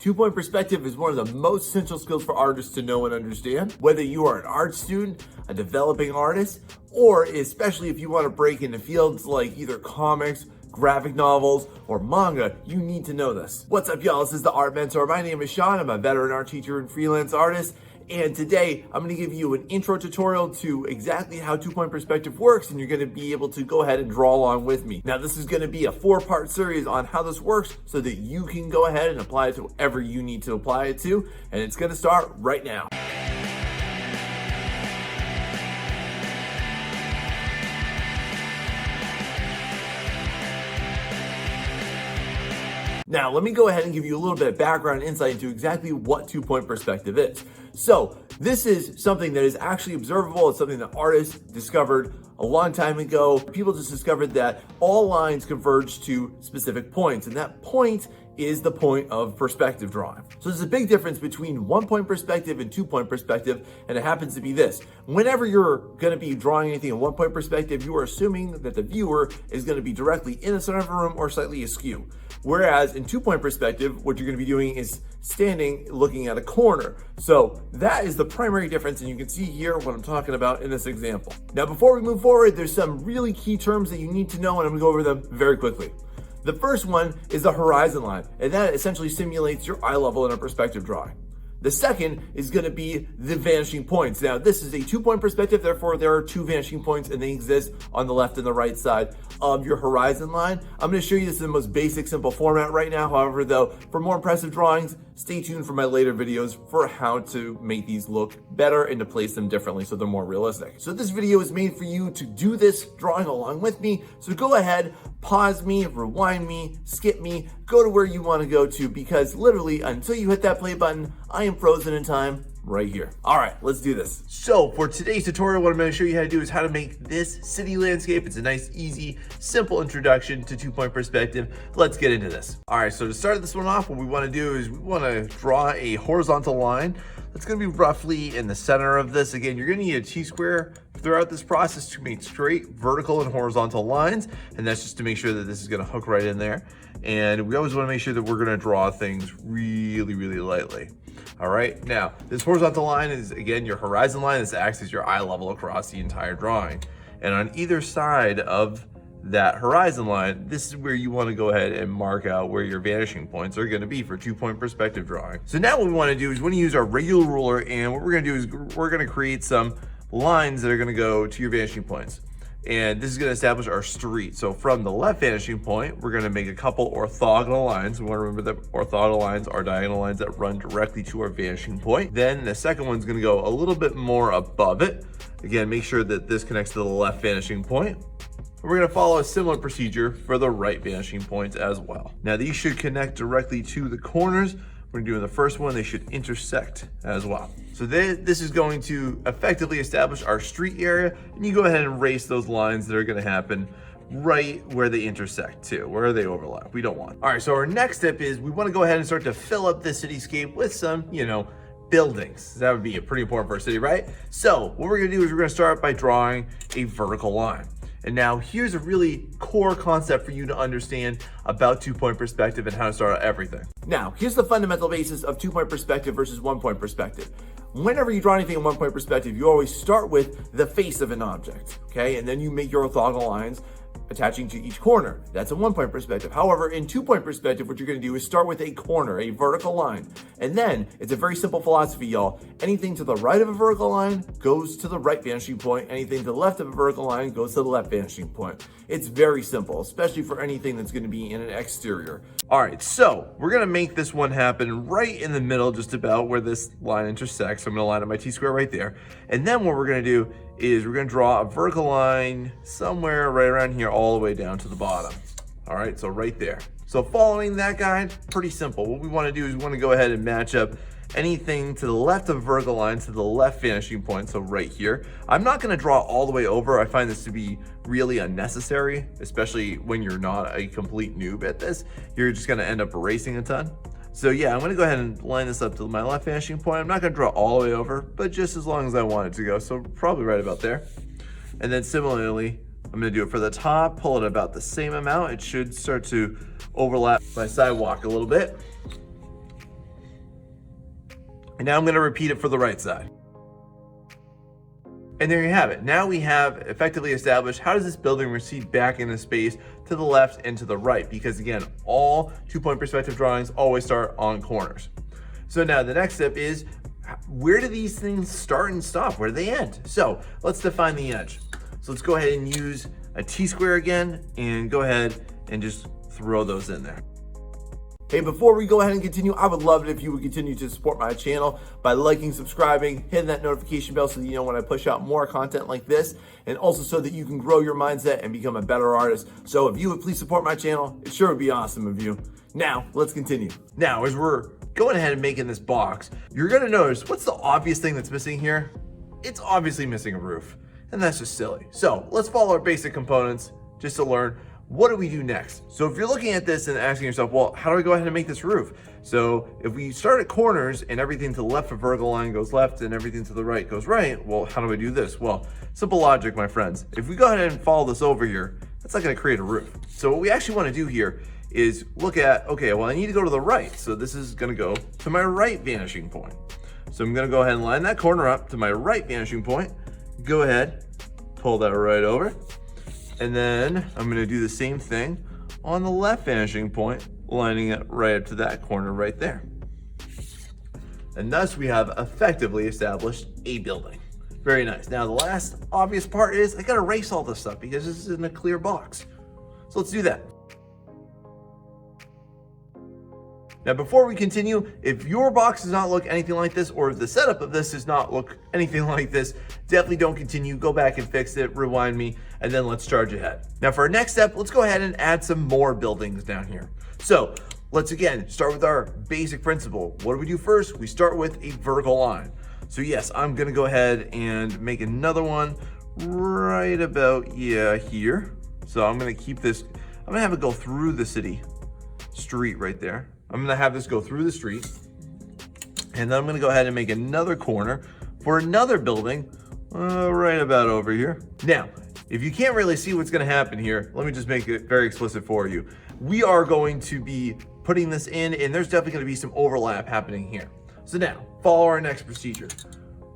Two-point perspective is one of the most essential skills for artists to know and understand. Whether you are an art student, a developing artist, or especially if you want to break into fields like either comics, graphic novels, or manga, you need to know this. What's up, y'all? This is the Art Mentor. My name is Sean. I'm a veteran art teacher and freelance artist. And today I'm going to give you an intro tutorial to exactly how two-point perspective works, and you're going to be able to go ahead and draw along with me. Now, this is going to be a 4-part series on how this works so that you can go ahead and apply it to whatever you need to apply it to, and it's going to start right now. Now, let me go ahead and give you a little bit of background and insight into exactly what two-point perspective is. So, this is something that is actually observable. It's something that artists discovered a long time ago. People just discovered that all lines converge to specific points, and that point is the point of perspective drawing. So there's a big difference between one-point perspective and two-point perspective, and it happens to be this. Whenever you're gonna be drawing anything in one-point perspective, you are assuming that the viewer is gonna be directly in the center of the room or slightly askew. Whereas in two-point perspective, what you're gonna be doing is standing looking at a corner. So that is the primary difference, and you can see here what I'm talking about in this example. Now, before we move forward, there's some really key terms that you need to know, and I'm gonna go over them very quickly. The first one is the horizon line, and that essentially simulates your eye level in a perspective drawing. The second is going to be the vanishing points. Now, this is a two-point perspective, therefore there are two vanishing points, and they exist on the left and the right side of your horizon line. I'm going to show you this in the most basic, simple format right now. However, though, for more impressive drawings, stay tuned for my later videos for how to make these look better and to place them differently so they're more realistic. So this video is made for you to do this drawing along with me. So go ahead, pause me, rewind me, skip me, go to where you want to go to, because literally until you hit that play button, I am frozen in time right here. All right, let's do this. So for today's tutorial, what I'm going to show you how to do is how to make this city landscape. It's a nice, easy, simple introduction to two-point perspective. Let's get into this. All right, so to start this one off, what we want to do is we want to draw a horizontal line that's going to be roughly in the center of this. Again, you're going to need a T-square throughout this process to make straight vertical and horizontal lines, and that's just to make sure that this is going to hook right in there. And we always want to make sure that we're going to draw things really, really lightly. All right, now this horizontal line is, again, your horizon line. This acts as your eye level across the entire drawing. And on either side of that horizon line, this is where you want to go ahead and mark out where your vanishing points are going to be for two-point perspective drawing. So now what we want to do is we want to use our regular ruler, and what we're going to do is we're going to create some lines that are going to go to your vanishing points. And this is going to establish our street. So from the left vanishing point, we're going to make a couple orthogonal lines. We want to remember that orthogonal lines are diagonal lines that run directly to our vanishing point. Then the second one's going to go a little bit more above it. Again, make sure that this connects to the left vanishing point. We're going to follow a similar procedure for the right vanishing points as well. Now these should connect directly to the corners. We're doing the first one, they should intersect as well. So this is going to effectively establish our street area, and you go ahead and erase those lines that are going to happen right where they intersect too, where they overlap. We don't want. All right, so our next step is we want to go ahead and start to fill up the cityscape with some, buildings. That would be pretty important for a city, right? So what we're going to do is we're going to start by drawing a vertical line. And now here's a really core concept for you to understand about two-point perspective and how to start out everything. Now, here's the fundamental basis of two-point perspective versus one-point perspective. Whenever you draw anything in one-point perspective, you always start with the face of an object, okay? And then you make your orthogonal lines attaching to each corner. That's a one-point perspective. However, in two-point perspective, what you're going to do is start with a corner, a vertical line. And then it's a very simple philosophy, y'all. Anything to the right of a vertical line goes to the right vanishing point. Anything to the left of a vertical line goes to the left vanishing point. It's very simple, especially for anything that's going to be in an exterior. All right, so we're going to make this one happen right in the middle, just about where this line intersects. So I'm going to line up my T-square right there. And then what we're going to do is we're going to draw a vertical line somewhere right around here all the way down to the bottom. All right, so right there. So following that guide, pretty simple. What we want to do is we want to go ahead and match up anything to the left of vertical line to the left vanishing point, so right here. I'm not going to draw all the way over. I find this to be really unnecessary, especially when you're not a complete noob at this. You're just going to end up erasing a ton. So yeah, I'm going to go ahead and line this up to my left vanishing point. I'm not going to draw all the way over, but just as long as I want it to go. So probably right about there. And then similarly, I'm going to do it for the top, pull it about the same amount. It should start to overlap my sidewalk a little bit. And now I'm going to repeat it for the right side. And there you have it. Now we have effectively established how does this building recede back into space to the left and to the right, because again, all 2-point perspective drawings always start on corners. So now the next step is, where do these things start and stop? Where do they end? So let's define the edge. So let's go ahead and use a T-square again and go ahead and just throw those in there. Hey, before we go ahead and continue, I would love it if you would continue to support my channel by liking, subscribing, hitting that notification bell so that you know when I push out more content like this, and also so that you can grow your mindset and become a better artist. So if you would please support my channel, it sure would be awesome of you. Now, let's continue. Now, as we're going ahead and making this box, you're gonna notice, what's the obvious thing that's missing here? It's obviously missing a roof, and that's just silly. So let's follow our basic components just to learn what do we do next? So if you're looking at this and asking yourself, well, how do I go ahead and make this roof? So if we start at corners and everything to the left of vertical line goes left and everything to the right goes right, well, how do I do this? Well, simple logic, my friends. If we go ahead and follow this over here, that's not gonna create a roof. So what we actually wanna do here is look at, okay, well, I need to go to the right. So this is gonna go to my right vanishing point. So I'm gonna go ahead and line that corner up to my right vanishing point. Go ahead, pull that right over. And then I'm gonna do the same thing on the left vanishing point, lining it right up to that corner right there. And thus we have effectively established a building. Very nice. Now the last obvious part is I gotta erase all this stuff because this is in a clear box. So let's do that. Now, before we continue, if your box does not look anything like this, or if the setup of this does not look anything like this, definitely don't continue. Go back and fix it, rewind me, and then let's charge ahead. Now, for our next step, let's go ahead and add some more buildings down here. So let's again start with our basic principle. What do we do first? We start with a vertical line. So yes, I'm gonna go ahead and make another one right about, here. So I'm gonna keep this, I'm gonna have it go through the city street right there. I'm gonna have this go through the street, and then I'm gonna go ahead and make another corner for another building right about over here. Now, if you can't really see what's gonna happen here, let me just make it very explicit for you. We are going to be putting this in, and there's definitely gonna be some overlap happening here. So now, follow our next procedure.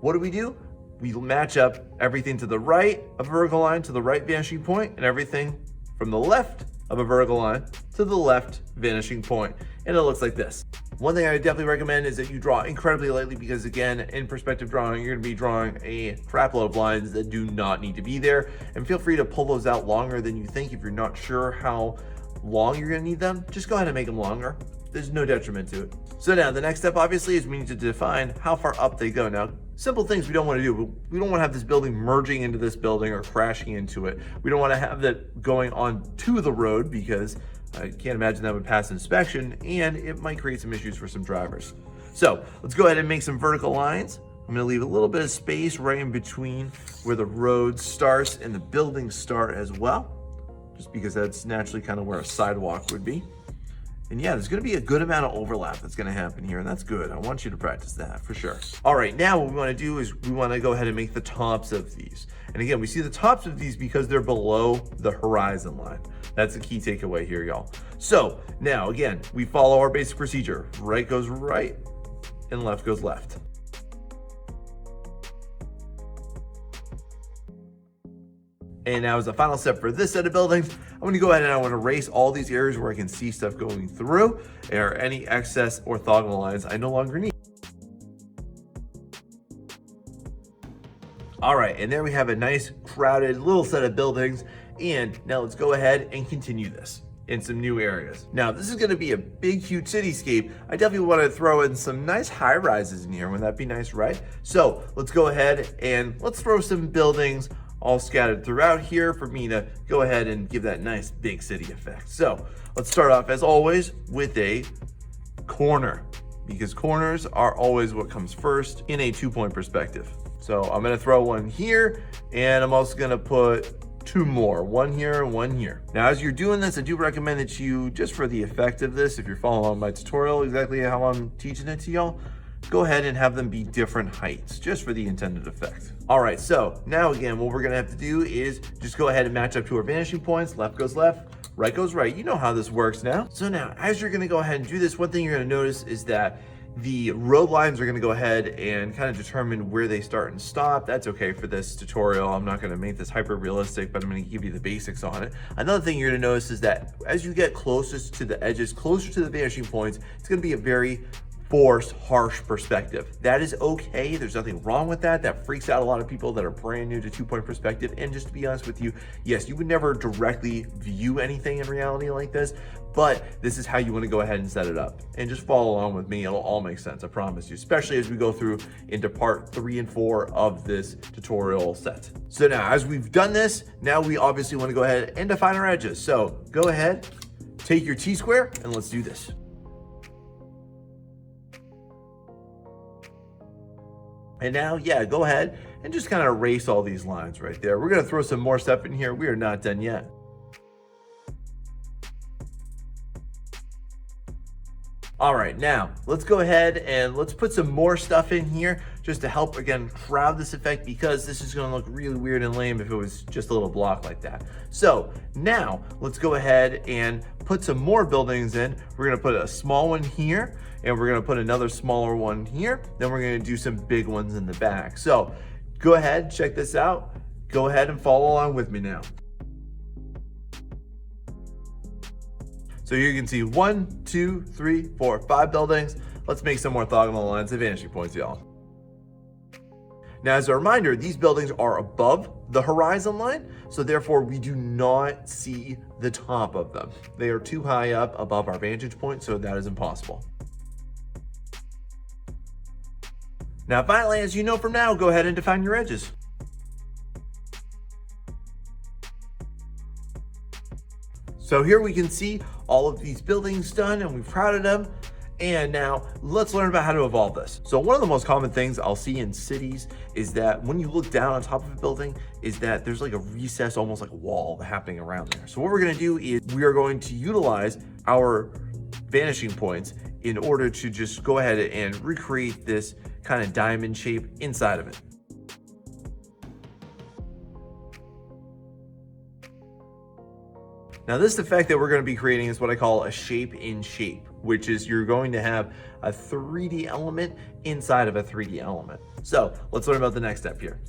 What do? We match up everything to the right of a vertical line to the right vanishing point, and everything from the left of a vertical line to the left vanishing point, and it looks like this. One thing I would definitely recommend is that you draw incredibly lightly, because again, in perspective drawing, you're gonna be drawing a crap load of lines that do not need to be there, and feel free to pull those out longer than you think. If you're not sure how long you're gonna need them, just go ahead and make them longer. There's no detriment to it. So now the next step obviously is we need to define how far up they go. Now, simple things we don't want to do. We don't want to have this building merging into this building or crashing into it. We don't want to have that going on to the road, because I can't imagine that would pass inspection, and it might create some issues for some drivers. So let's go ahead and make some vertical lines. I'm going to leave a little bit of space right in between where the road starts and the buildings start as well, just because that's naturally kind of where a sidewalk would be. And yeah, there's gonna be a good amount of overlap that's gonna happen here, and that's good. I want you to practice that for sure. All right, now what we wanna do is we wanna go ahead and make the tops of these. And again, we see the tops of these because they're below the horizon line. That's the key takeaway here, y'all. So now, again, we follow our basic procedure. Right goes right, and left goes left. And now as the final step for this set of buildings, I'm gonna go ahead and I wanna erase all these areas where I can see stuff going through, or any excess orthogonal lines I no longer need. All right, and there we have a nice crowded little set of buildings. And now let's go ahead and continue this in some new areas. Now, this is gonna be a big, huge cityscape. I definitely wanna throw in some nice high rises in here. Wouldn't that be nice, right? So let's go ahead and let's throw some buildings all scattered throughout here for me to go ahead and give that nice big city effect. So let's start off as always with a corner, because corners are always what comes first in a 2-point perspective. So I'm gonna throw one here, and I'm also gonna put 2 more, one here and one here. Now, as you're doing this, I do recommend that you, just for the effect of this, if you're following my tutorial exactly how I'm teaching it to y'all, go ahead and have them be different heights, just for the intended effect. All right, so now again, what we're gonna have to do is just go ahead and match up to our vanishing points. Left goes left, right goes right. You know how this works now. So now, as you're gonna go ahead and do this, one thing you're gonna notice is that The road lines are going to go ahead and kind of determine where they start and stop. That's okay for this tutorial. I'm not going to make this hyper realistic, but I'm going to give you the basics on it. Another thing you're going to notice is that as you get closest to the edges, closer to the vanishing points, it's going to be a very forced, harsh perspective. That is okay. There's nothing wrong with that. That freaks out a lot of people that are brand new to 2-point perspective. And just to be honest with you, yes, you would never directly view anything in reality like this, but this is how you want to go ahead and set it up. And just follow along with me. It'll all make sense, I promise you, especially as we go through into part 3 and 4 of this tutorial set. So now, as we've done this, now we obviously want to go ahead and define our edges. So go ahead, take your T-square, and let's do this. And now, yeah, go ahead and just kind of erase all these lines right there. We're going to throw some more stuff in here. We are not done yet. All right, now let's go ahead and let's put some more stuff in here just to help, again, crowd this effect, because this is going to look really weird and lame if it was just a little block like that. So now let's go ahead and put some more buildings in. We're going to put a small one here, and we're going to put another smaller one here. Then we're going to do some big ones in the back. So go ahead, check this out. Go ahead and follow along with me now. So you can see 1, 2, 3, 4, 5 buildings. Let's make some more orthogonal lines and vanishing points, y'all. Now, as a reminder, these buildings are above the horizon line, so therefore we do not see the top of them. They are too high up above our vantage point, so that is impossible. Now, finally, as you know from now, go ahead and define your edges. So here we can see all of these buildings done, and we've routed them. And now let's learn about how to evolve this. So one of the most common things I'll see in cities is that when you look down on top of a building is that there's like a recess, almost like a wall happening around there. So what we're gonna do is we are going to utilize our vanishing points in order to just go ahead and recreate this kind of diamond shape inside of it. Now this effect that we're going to be creating is what I call a shape in shape, which is you're going to have a 3D element inside of a 3D element. So let's learn about the next step here.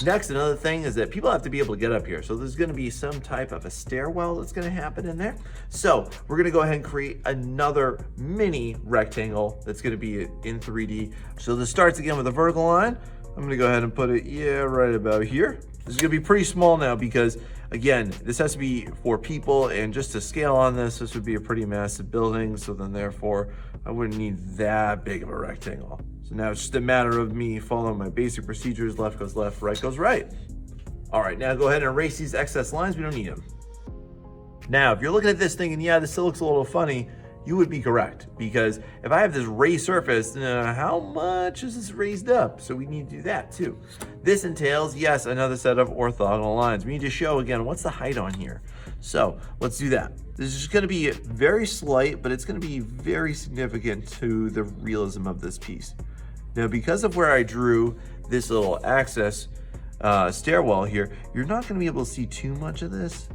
Next, another thing is that people have to be able to get up here. So there's going to be some type of a stairwell that's going to happen in there. So we're going to go ahead and create another mini rectangle that's going to be in 3D. So this starts again with a vertical line. I'm going to go ahead and put it, right about here. This is going to be pretty small now because, again, this has to be for people, and just to scale on this would be a pretty massive building. So then therefore, I wouldn't need that big of a rectangle. So now it's just a matter of me following my basic procedures. Left goes left, right goes right. All right, now go ahead and erase these excess lines. We don't need them. Now, if you're looking at this thing and this still looks a little funny, you would be correct, because if I have this raised surface, how much is this raised up? So we need to do that too. This entails, yes, another set of orthogonal lines. We need to show, again, what's the height on here. So let's do that. This is just going to be very slight, but it's going to be very significant to the realism of this piece. Now, because of where I drew this little access stairwell here, you're not going to be able to see too much of this,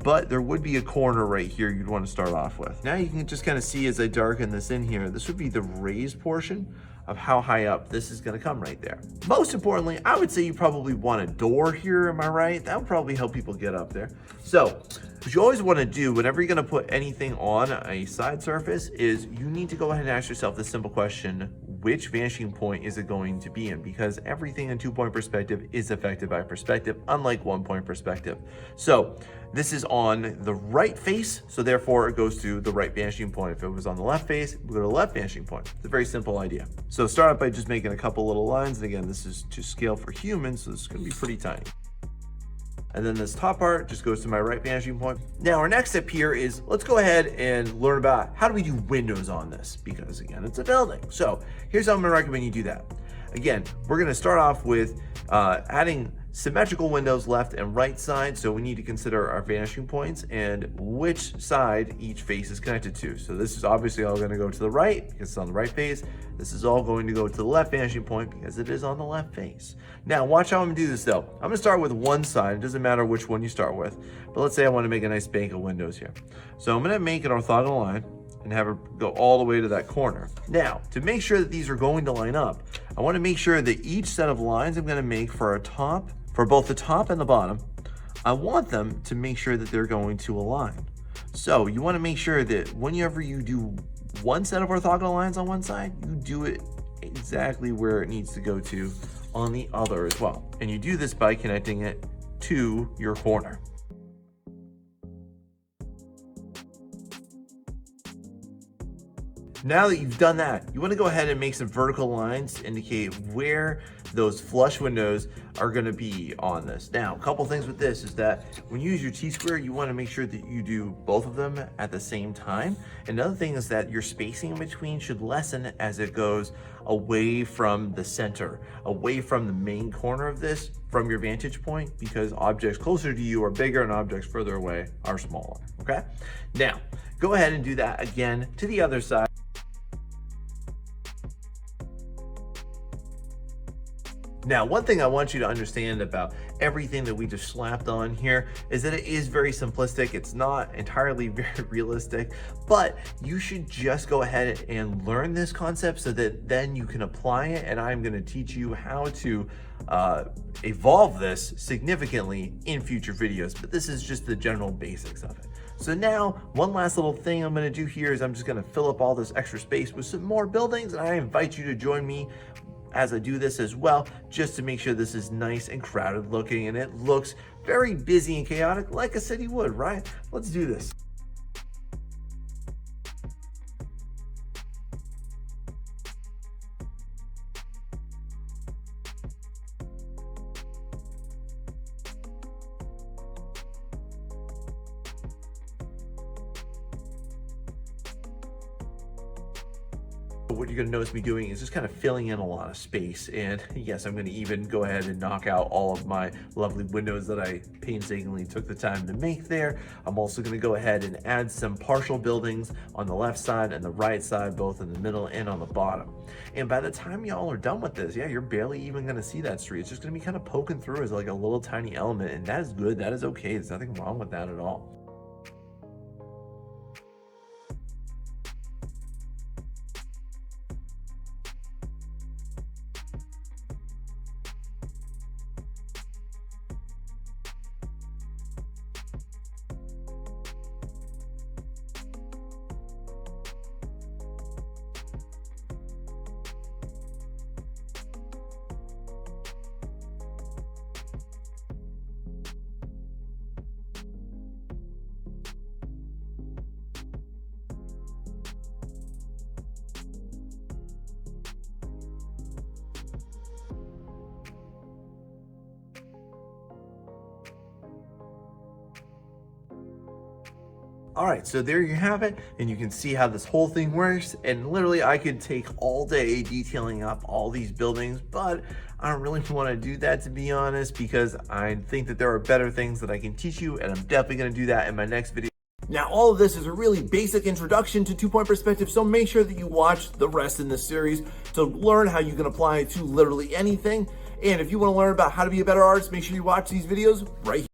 but there would be a corner right here you'd want to start off with. Now you can just kind of see as I darken this in here, this would be the raised portion of how high up this is going to come right there. Most importantly, I would say you probably want a door here, am I right? That would probably help people get up there. So what you always want to do whenever you're going to put anything on a side surface is you need to go ahead and ask yourself this simple question: which vanishing point is it going to be in? Because everything in 2-point perspective is affected by perspective, unlike 1-point perspective. So this is on the right face, so therefore it goes to the right vanishing point. If it was on the left face, we go to the left vanishing point. It's a very simple idea. So start out by just making a couple little lines. And again, this is to scale for humans, so this is going to be pretty tiny. And then this top part just goes to my right vanishing point. Now our next step here is let's go ahead and learn about how do we do windows on this, because again, it's a building. So here's how I'm gonna recommend you do that. Again, we're gonna start off with adding symmetrical windows left and right side. So we need to consider our vanishing points and which side each face is connected to. So this is obviously all gonna go to the right because it's on the right face. This is all going to go to the left vanishing point because it is on the left face. Now watch how I'm gonna do this though. I'm gonna start with one side. It doesn't matter which one you start with, but let's say I wanna make a nice bank of windows here. So I'm gonna make an orthogonal line. and have it go all the way to that corner. Now, to make sure that these are going to line up, I want to make sure that each set of lines I'm going to make for both the top and the bottom, I want them to make sure that they're going to align. So you want to make sure that whenever you do one set of orthogonal lines on one side, you do it exactly where it needs to go to on the other as well. And you do this by connecting it to your corner. Now that you've done that, you want to go ahead and make some vertical lines to indicate where those flush windows are going to be on this. Now, a couple things with this is that when you use your T-square, you want to make sure that you do both of them at the same time. Another thing is that your spacing in between should lessen as it goes away from the center, away from the main corner of this from your vantage point, because objects closer to you are bigger and objects further away are smaller, okay? Now, go ahead and do that again to the other side. Now, one thing I want you to understand about everything that we just slapped on here is that it is very simplistic. It's not entirely very realistic, but you should just go ahead and learn this concept so that then you can apply it. And I'm going to teach you how to evolve this significantly in future videos, but this is just the general basics of it. So now, one last little thing I'm going to do here is I'm just going to fill up all this extra space with some more buildings, and I invite you to join me as I do this as well, just to make sure this is nice and crowded looking and it looks very busy and chaotic like a city would, right? Let's do this. What you're going to notice me doing is just kind of filling in a lot of space, and yes, I'm going to even go ahead and knock out all of my lovely windows that I painstakingly took the time to make there. I'm also going to go ahead and add some partial buildings on the left side and the right side, both in the middle and on the bottom. And by the time y'all are done with this, yeah, you're barely even going to see that street. It's just going to be kind of poking through as like a little tiny element, and that is good. That is okay. There's nothing wrong with that at all. All right, so there you have it, and you can see how this whole thing works. And literally, I could take all day detailing up all these buildings, but I don't really want to do that, to be honest, because I think that there are better things that I can teach you, and I'm definitely going to do that in my next video. Now, all of this is a really basic introduction to two-point perspective, so make sure that you watch the rest in this series to learn how you can apply it to literally anything. And if you want to learn about how to be a better artist, make sure you watch these videos right here.